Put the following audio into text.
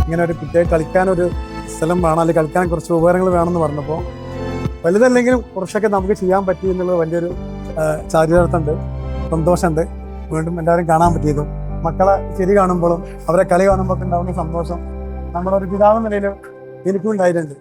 ഇങ്ങനെ ഒരു കുട്ടിയെ കളിക്കാനൊരു സ്ഥലം വേണം, അല്ലെങ്കിൽ കളിക്കാൻ കുറച്ച് ഉപകരണങ്ങൾ വേണമെന്ന് പറഞ്ഞപ്പോൾ വലുതല്ലെങ്കിലും കുറച്ചൊക്കെ നമുക്ക് ചെയ്യാൻ പറ്റി എന്നുള്ളത് വലിയൊരു ചാരിതാർത്ഥമുണ്ട്, സന്തോഷമുണ്ട്. വീണ്ടും എല്ലാവരും കാണാൻ പറ്റിയതും മക്കളെ ചിരി കാണുമ്പോഴും അവരെ കളി കാണുമ്പോൾ ഉണ്ടാകുന്ന സന്തോഷം നമ്മുടെ ഒരു പിതാവ് നിലയിലും എനിക്കും ഉണ്ടായിട്ടുണ്ട്.